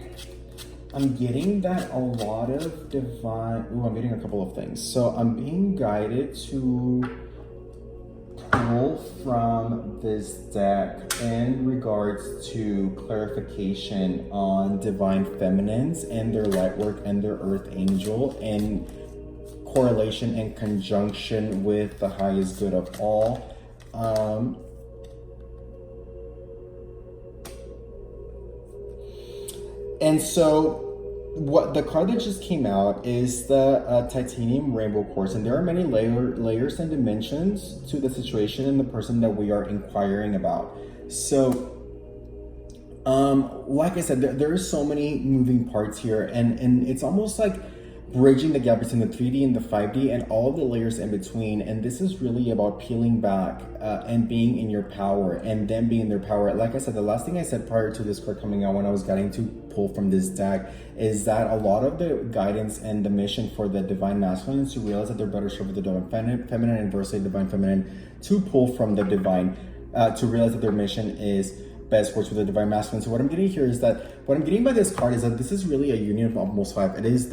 I'm getting that a lot of divine, I'm getting a couple of things. So I'm being guided to pull from this deck in regards to clarification on divine feminines and their light work and their earth angel in correlation and conjunction with the highest good of all. And so what the card that just came out is the titanium rainbow quartz, and there are many layers and dimensions to the situation and the person that we are inquiring about. So like I said, there are so many moving parts here, and it's almost like bridging the gap between the 3D and the 5D and all the layers in between. And this is really about peeling back and being in your power and them being in their power. Like I said, the last thing I said prior to this card coming out when I was getting to pull from this deck is that a lot of the guidance and the mission for the divine masculine is to realize that they're better served with the divine feminine, and inversely divine feminine to pull from the divine to realize that their mission is best works with the divine masculine. So what I'm getting here is that what I'm getting by this card is that this is really a union of almost five. It is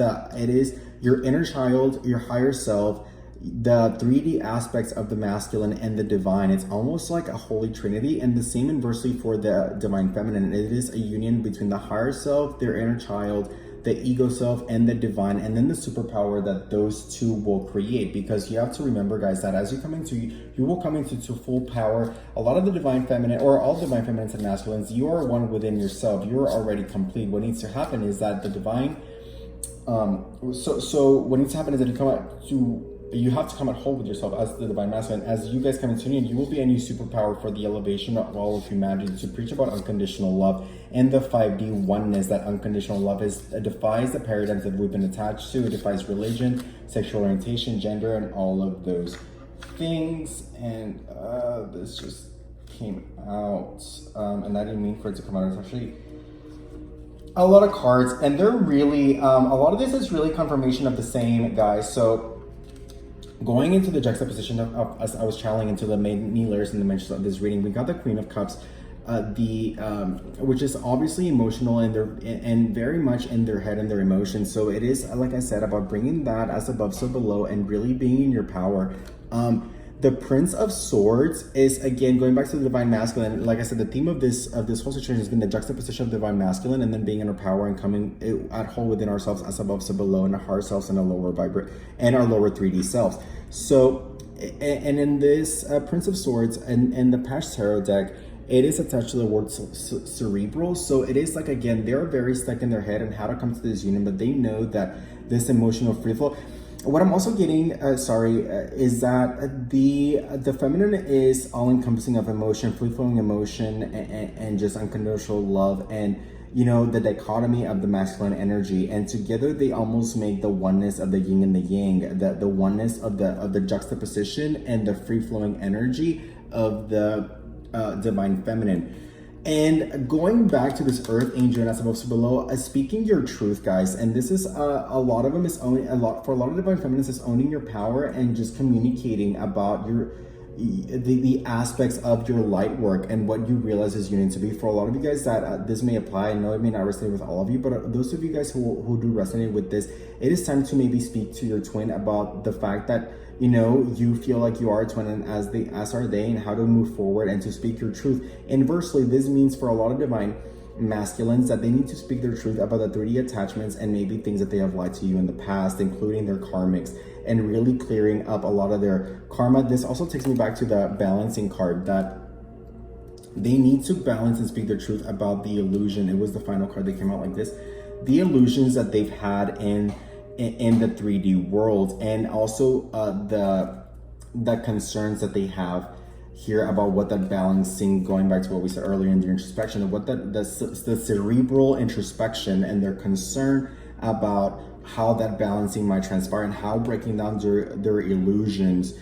your inner child, your higher self, the 3D aspects of the masculine and the divine. It's almost like a holy trinity, and the same inversely for the divine feminine. It is a union between the higher self, their inner child, the ego self, and the divine, and then the superpower that those two will create. Because you have to remember, guys, that as you come into, you will come into full power. A lot of the divine feminine, or all divine feminines and masculines, you are one within yourself. You are already complete. What needs to happen is that the divine, so what needs to happen is that you have to come at whole with yourself as the divine masculine. As you guys come into union, you will be a new superpower for the elevation of all of humanity, to preach about unconditional love and the 5D oneness. That unconditional love defies the paradigms that we've been attached to. It defies religion, sexual orientation, gender, and all of those things. And this just came out, and I didn't mean for it to come out. It's actually a lot of cards, and they're really a lot of this is really confirmation of the same, guys. So going into the juxtaposition of as I was channeling into the many layers and dimensions of this reading, we got the Queen of Cups, which is obviously emotional and very much in their head and their emotions. So it is, like I said, about bringing that as above so below and really being in your power. The Prince of Swords is, again, going back to the divine masculine. Like I said, the theme of this whole situation has been the juxtaposition of divine masculine and then being in our power and coming at whole within ourselves, as above so below, in our higher selves and our lower and our lower 3D selves. So, and in this Prince of Swords and the Past Tarot deck, it is attached to the word cerebral. So it is like, again, they're very stuck in their head and how to come to this union, but they know that this emotional free flow. What I'm also getting, is that the feminine is all encompassing of emotion, free flowing emotion, and just unconditional love, and the dichotomy of the masculine energy, and together they almost make the oneness of the yin and the yang, the oneness of the juxtaposition and the free flowing energy of the divine feminine. And going back to this earth angel and as above so below, speaking your truth, guys. And this is a lot of them is owning for a lot of divine feminines is owning your power and just communicating about the aspects of your light work and what you realize is unique to be. For a lot of you guys that this may apply, I know it may not resonate with all of you, but those of you guys who do resonate with this, it is time to maybe speak to your twin about the fact that, you know, you feel like you are a twin, and as are they, and how to move forward and to speak your truth. Inversely, this means for a lot of divine masculines that they need to speak their truth about the 3D attachments and maybe things that they have lied to you in the past, including their karmics, and really clearing up a lot of their karma. This also takes me back to the balancing card, that they need to balance and speak their truth about the illusion. It was the final card that came out like this. The illusions that they've had in the 3D world, and also the concerns that they have here about what that balancing, going back to what we said earlier in the introspection, of what the cerebral introspection and their concern about how that balancing might transpire, and how breaking down their illusions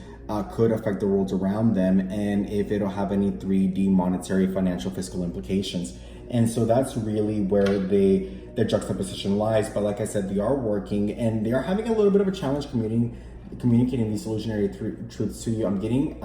could affect the world around them, and if it'll have any 3D monetary, financial, fiscal implications. And so that's really where the juxtaposition lies. But like I said, they are working, and they are having a little bit of a challenge communicating these illusionary truths to you. I'm getting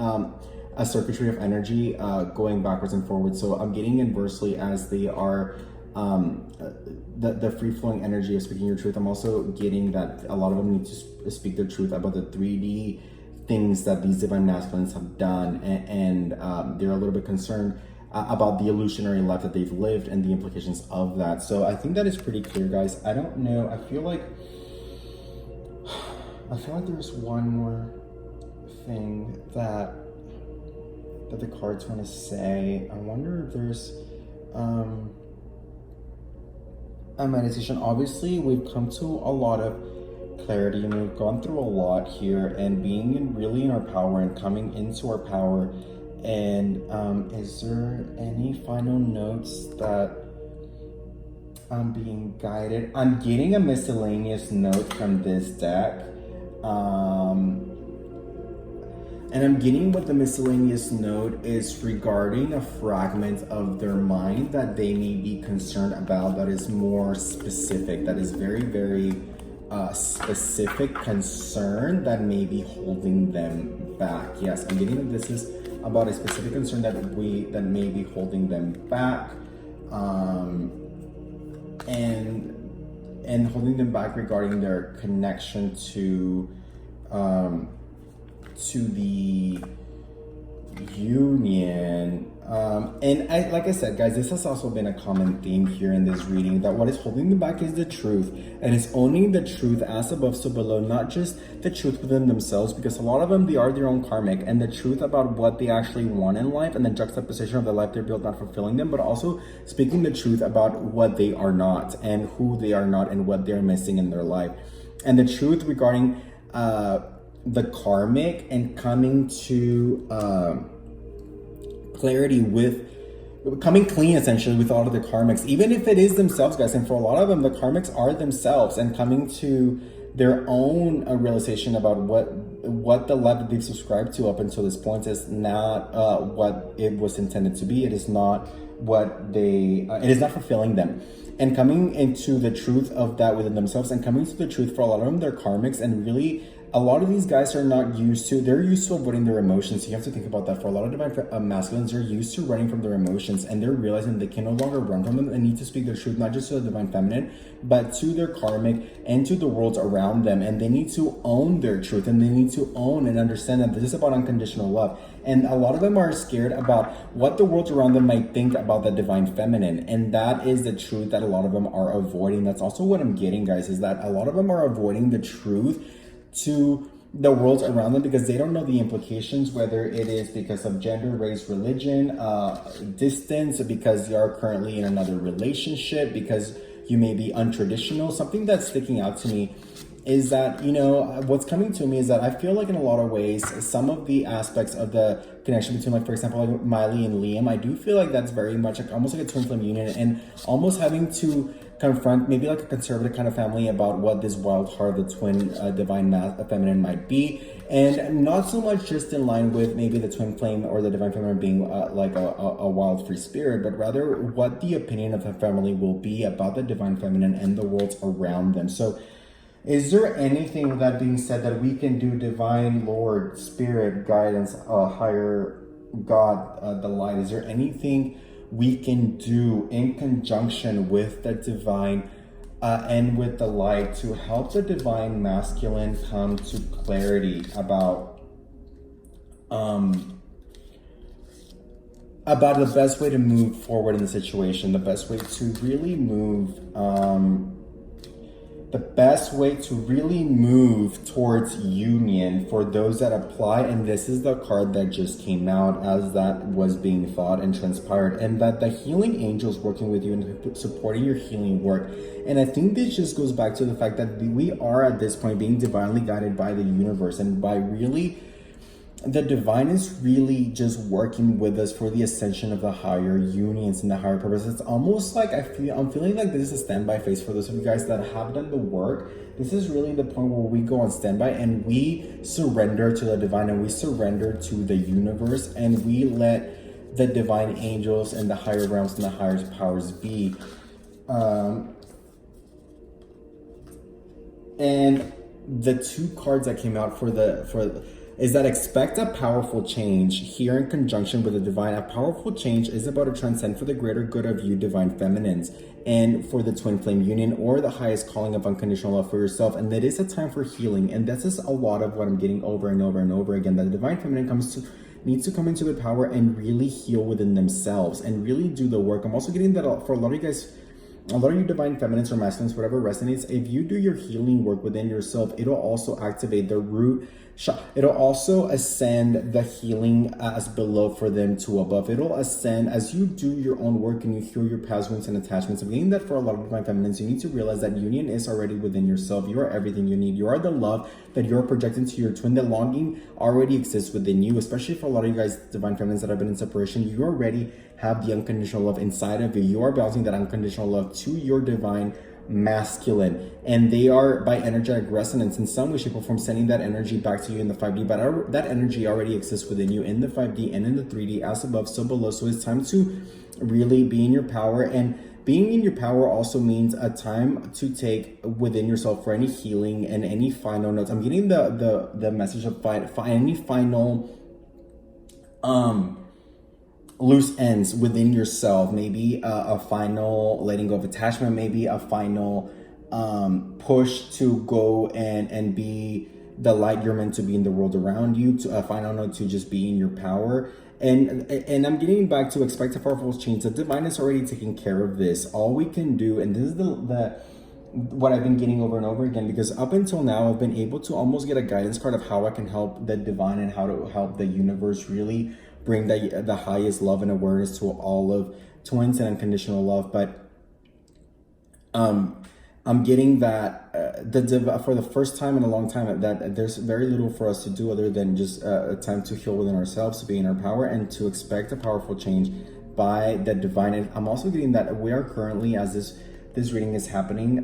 a circuitry of energy going backwards and forwards. So I'm getting inversely as they are the free-flowing energy of speaking your truth. I'm also getting that a lot of them need to speak their truth about the 3D things that these divine masculines have done, and they're a little bit concerned about the illusionary life that they've lived and the implications of that. So I think that is pretty clear, guys. I don't know, I feel like there's one more thing that the cards want to say. I wonder if there's a meditation. Obviously, we've come to a lot of clarity, and we've gone through a lot here, and being really in our power and coming into our power. And is there any final notes that I'm being guided? I'm getting a miscellaneous note from this deck. And I'm getting what the miscellaneous note is regarding a fragment of their mind that they may be concerned about, that is more specific, that is very, very specific concern that may be holding them back. Yes, I'm getting that this is about a specific concern that may be holding them back, and holding them back regarding their connection to the union. And like I said, guys, this has also been a common theme here in this reading, that what is holding them back is the truth, and it's owning the truth as above so below, not just the truth within themselves, because a lot of them, they are their own karmic, and the truth about what they actually want in life, and the juxtaposition of the life they're built not fulfilling them, but also speaking the truth about what they are not, and who they are not, and what they're missing in their life, and the truth regarding the karmic, and coming to clarity with coming clean essentially with all of the karmics, even if it is themselves, guys. And for a lot of them, the karmics are themselves, and coming to their own realization about what the life that they've subscribed to up until this point is not what it was intended to be. It is not what it is not fulfilling them, and coming into the truth of that within themselves, and coming to the truth for a lot of them, they're karmics, and really a lot of these guys are not used to, they're used to avoiding their emotions. You have to think about that. For a lot of divine masculines, they're used to running from their emotions, and they're realizing they can no longer run from them, and need to speak their truth, not just to the divine feminine, but to their karmic and to the world around them. And they need to own their truth, and they need to own and understand that this is about unconditional love. And a lot of them are scared about what the world around them might think about the divine feminine, and that is the truth that a lot of them are avoiding. That's also what I'm getting, guys, is that a lot of them are avoiding the truth to the world around them, because they don't know the implications, whether it is because of gender, race, religion, distance, because you are currently in another relationship, because you may be untraditional. Something that's sticking out to me is that, you know, what's coming to me is that I feel like in a lot of ways, some of the aspects of the connection between, like, for example, like Miley and Liam, I do feel like that's very much like almost like a twin flame union, and almost having to confront maybe like a conservative kind of family about what this wild heart, the twin divine feminine might be, and not so much just in line with maybe the twin flame or the divine feminine being like a wild free spirit, but rather what the opinion of the family will be about the divine feminine and the worlds around them. So is there anything, with that being said, that we can do, divine Lord, spirit, guidance, higher God, the light? Is there anything we can do in conjunction with the divine and with the light to help the divine masculine come to clarity about the best way to move forward in the situation, the best way to really move towards union for those that apply? And this is the card that just came out as that was being thought and transpired, and that the healing angels working with you and supporting your healing work. And I think this just goes back to the fact that we are at this point being divinely guided by the universe, and by really the divine is really just working with us for the ascension of the higher unions and the higher purpose. It's almost like I'm feeling like this is a standby phase for those of you guys that have done the work. This is really the point where we go on standby and we surrender to the divine, and we surrender to the universe, and we let the divine angels and the higher realms and the higher powers be. And the two cards that came out is that expect a powerful change here in conjunction with the divine. A powerful change is about to transcend for the greater good of you, divine feminines, and for the twin flame union, or the highest calling of unconditional love for yourself. And that is a time for healing. And this is a lot of what I'm getting over and over and over again, that the divine feminine needs to come into their power and really heal within themselves and really do the work. I'm also getting that for a lot of you guys, a lot of you divine feminines or masculines, whatever resonates, if you do your healing work within yourself, it'll also activate the root. It'll also ascend the healing as below for them to above. It'll ascend as you do your own work and you heal your past wounds and attachments. I'm getting that for a lot of divine feminines, you need to realize that union is already within yourself. You are everything you need. You are the love that you're projecting to your twin. The longing already exists within you, especially for a lot of you guys, divine feminines that have been in separation. You already have the unconditional love inside of you. You are balancing that unconditional love to your divine masculine, and they are by energetic resonance in some way, shape, or form sending that energy back to you in the 5D, but that energy already exists within you in the 5D and in the 3D, as above so below. So it's time to really be in your power, and being in your power also means a time to take within yourself for any healing and any final notes. I'm getting the message of any final loose ends within yourself, maybe a final letting go of attachment, maybe a final push to go and be the light you're meant to be in the world around you, to a final note to just be in your power. And I'm getting back to expect a powerful change. The divine is already taking care of this. All we can do, and this is what I've been getting over and over again, because up until now I've been able to almost get a guidance card of how I can help the divine and how to help the universe really bring the highest love and awareness to all of twins and unconditional love. But I'm getting that for the first time in a long time, that there's very little for us to do other than just a time to heal within ourselves, to be in our power, and to expect a powerful change by the divine. And I'm also getting that we are currently, as this reading is happening,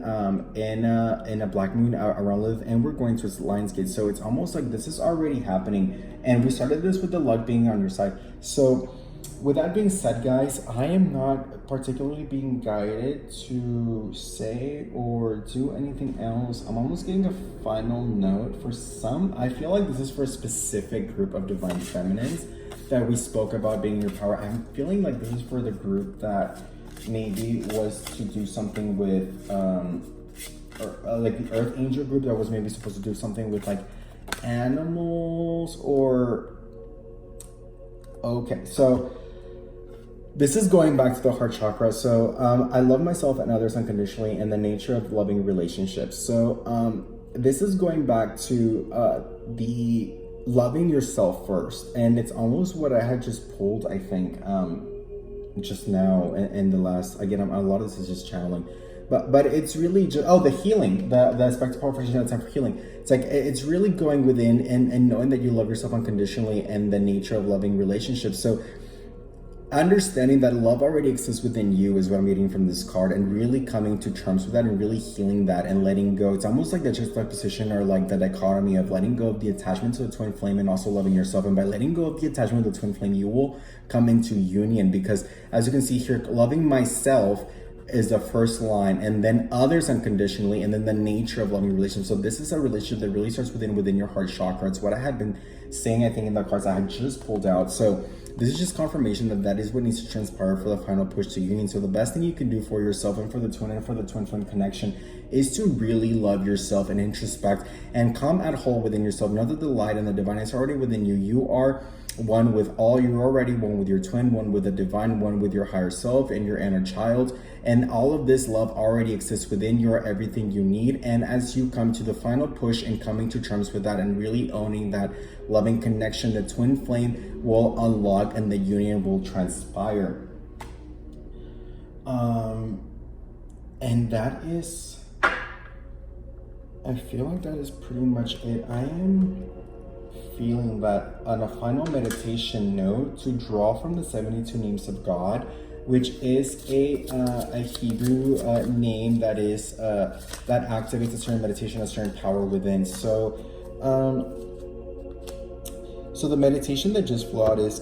in a black moon around Lilith, and we're going towards Lionsgate. So it's almost like this is already happening, and we started this with the luck being on your side. So with that being said, guys, I am not particularly being guided to say or do anything else. I'm almost getting a final note for some. I feel like this is for a specific group of divine feminines that we spoke about being in your power. I'm feeling like this is for the group that maybe was to do something with like the Earth Angel group that was maybe supposed to do something with like animals, or okay, so this is going back to the heart chakra. So I love myself and others unconditionally, and the nature of loving relationships. So this is going back to the loving yourself first, and it's almost what I had just pulled, I think, just now in the last, again, a lot of this is just channeling, but it's really just the healing, the aspect of powerful time for healing. It's like it's really going within and knowing that you love yourself unconditionally, and the nature of loving relationships. So understanding that love already exists within you is what I'm getting from this card, and really coming to terms with that and really healing that and letting go. It's almost like the juxtaposition or like the dichotomy of letting go of the attachment to the twin flame and also loving yourself. And by letting go of the attachment to the twin flame, you will come into union, because as you can see here, loving myself is the first line, and then others unconditionally, and then the nature of loving relationships. So this is a relationship that really starts within your heart chakra. It's what I had been saying, I think, in the cards I had just pulled out. So this is just confirmation that that is what needs to transpire for the final push to union. So the best thing you can do for yourself and for the twin and for the twin flame connection is to really love yourself and introspect and come at whole within yourself. Know that the light and the divine is already within you. You are one with all. You're already one with your twin, one with the divine, one with your higher self and your inner child. And all of this love already exists within you, are everything you need. And as you come to the final push and coming to terms with that and really owning that loving connection, the twin flame will unlock and the union will transpire. And that is, I feel like that is pretty much it. I am feeling that on a final meditation note to draw from the 72 names of God, which is a Hebrew name that is that activates a certain meditation, a certain power within. So so the meditation that just flew out is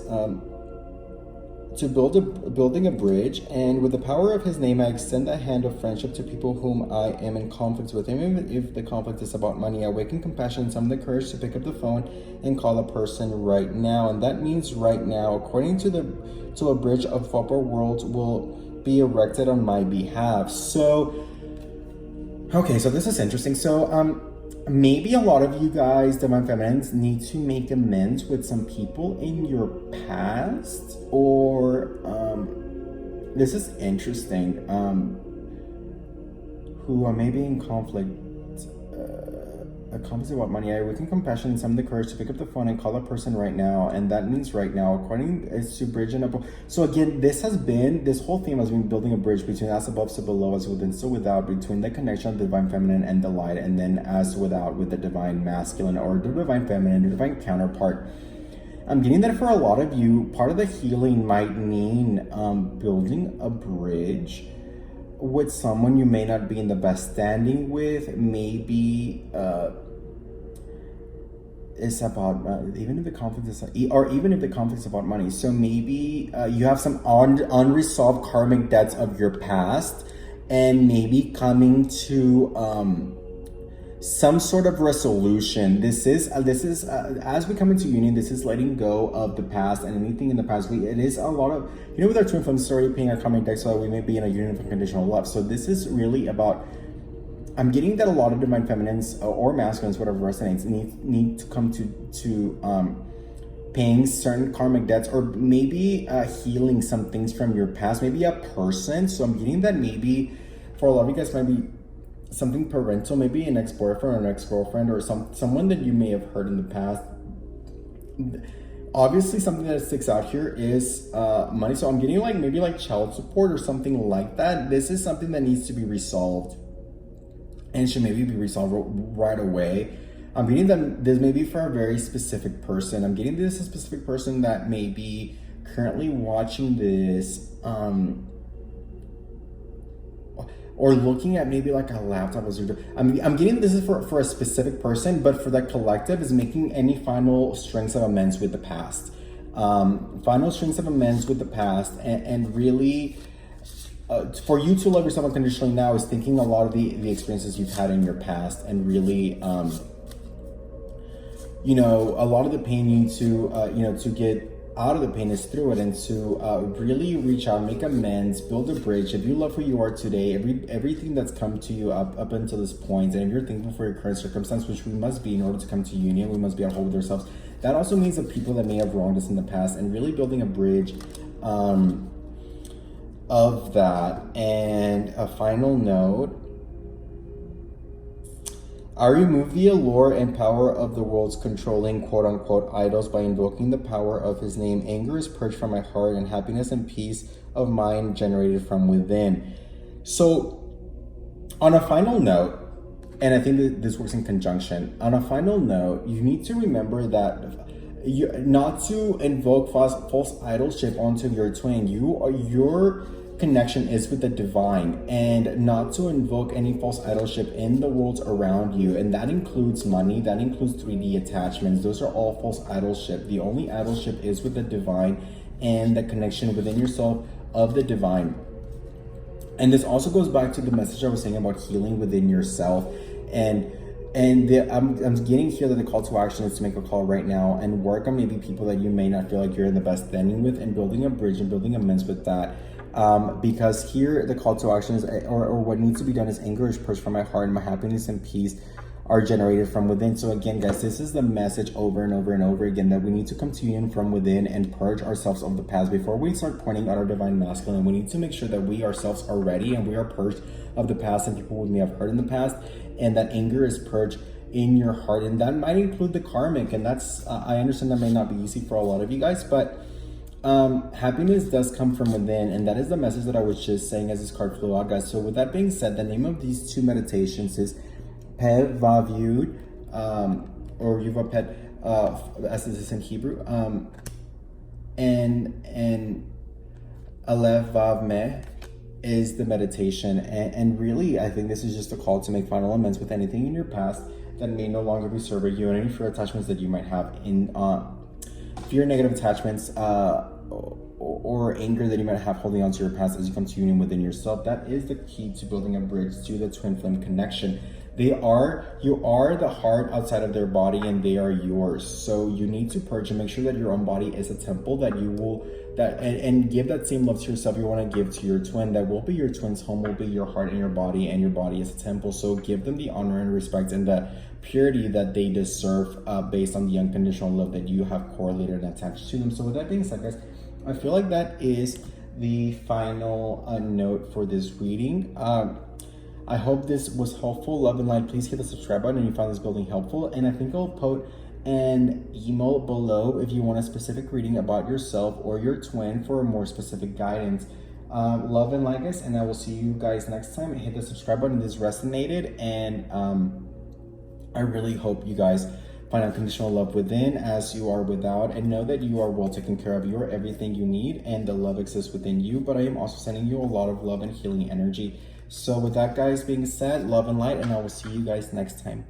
to building a bridge, and with the power of his name I extend a hand of friendship to people whom I am in conflict with. Even if the conflict is about money, I awaken compassion and summon the courage to pick up the phone and call a person right now. And that means right now, according to a bridge of upper worlds will be erected on my behalf. So okay, so this is interesting. So maybe a lot of you guys, divine feminines, need to make amends with some people in your past, or this is interesting, who are maybe in conflict. A conflict about money. I awaken compassion and summon the courage to pick up the phone and call a person right now. And that means right now, according to bridge and up. So again, this whole theme has been building a bridge between as above, so below, as within, so without, between the connection of the divine feminine and the light, and then as without with the divine masculine, or the divine feminine, the divine counterpart. I'm getting that for a lot of you, part of the healing might mean building a bridge with someone you may not be in the best standing with. Maybe it's about even if the conflict is, or even if the conflict is about money. So maybe you have some unresolved karmic debts of your past, and maybe coming to some sort of resolution. This is as we come into union, this is letting go of the past and anything in the past. It is a lot of, with our twin flames already paying our karmic debt, so that we may be in a union of unconditional love. So this is really about, I'm getting that a lot of divine feminines or masculines, whatever resonates, need to come to paying certain karmic debts, or maybe healing some things from your past, maybe a person. So I'm getting that maybe for a lot of you guys might be something parental, maybe an ex-boyfriend or an ex-girlfriend, or someone that you may have hurt in the past. Obviously, something that sticks out here is money. So I'm getting maybe child support or something like that. This is something that needs to be resolved, and should maybe be resolved right away. I'm getting that this may be for a very specific person. I'm getting this a specific person that may be currently watching this, or looking at maybe a laptop. I'm getting this is for a specific person, but for the collective is making any final strings of amends with the past. Final strings of amends with the past, and really for you to love yourself unconditionally now is thinking a lot of the experiences you've had in your past, and really a lot of the pain you need to get out of the pain is through it, and to really reach out, make amends, build a bridge. If you love who you are today, everything that's come to you up until this point, and if you're thankful for your current circumstance, which we must be in order to come to union, we must be at whole with ourselves. That also means the people that may have wronged us in the past, and really building a bridge of that. And a final note, I remove the allure and power of the world's controlling quote-unquote idols by invoking the power of his name. Anger is purged from my heart, and happiness and peace of mind generated from within. So on a final note, and I think that this works in conjunction, on a final note, you need to remember that not to invoke false idolship onto your twin. Your connection is with the divine, and not to invoke any false idolship in the worlds around you. And that includes money, that includes 3D attachments. Those are all false idolship. The only idolship is with the divine and the connection within yourself of the divine. And this also goes back to the message I was saying about healing within yourself. I'm getting here that the call to action is to make a call right now and work on maybe people that you may not feel like you're in the best standing with, and building a bridge and building amends with that. Because here the call to action is, or what needs to be done is, anger is purged from my heart, and my happiness and peace are generated from within. So again, guys, this is the message over and over and over again, that we need to come to union from within and purge ourselves of the past before we start pointing out our divine masculine. We need to make sure that we ourselves are ready and we are purged of the past and people we may have hurt in the past, and that anger is purged in your heart. And that might include the karmic, and that's I understand that may not be easy for a lot of you guys, but happiness does come from within, and that is the message that I was just saying as this card flew out, guys. So with that being said, the name of these two meditations is Pev Vav or Yuva Pet, as this is in Hebrew, and Aleph Vav Meh is the meditation. And really, I think this is just a call to make final amends with anything in your past that may no longer be serving you, and any fear attachments that you might have in fear, negative attachments, or anger that you might have holding on to your past as you come to union within yourself. That is the key to building a bridge to the twin flame connection. You are the heart outside of their body, and they are yours. So you need to purge and make sure that your own body is a temple, that you will, and give that same love to yourself you want to give to your twin. That will be your twin's home, will be your heart and your body is a temple. So give them the honor and respect and the purity that they deserve, based on the unconditional love that you have correlated and attached to them. So with that being said, guys, I feel like that is the final note for this reading. I hope this was helpful. Love and light. Please hit the subscribe button if you found this building helpful. And I think I'll put an email below if you want a specific reading about yourself or your twin for a more specific guidance. Love and light, guys, and I will see you guys next time. Hit the subscribe button if this resonated, and I really hope you guys find unconditional love within as you are without, and know that you are well taken care of. You are everything you need, and the love exists within you. But I am also sending you a lot of love and healing energy. So with that, guys, being said, love and light, and I will see you guys next time.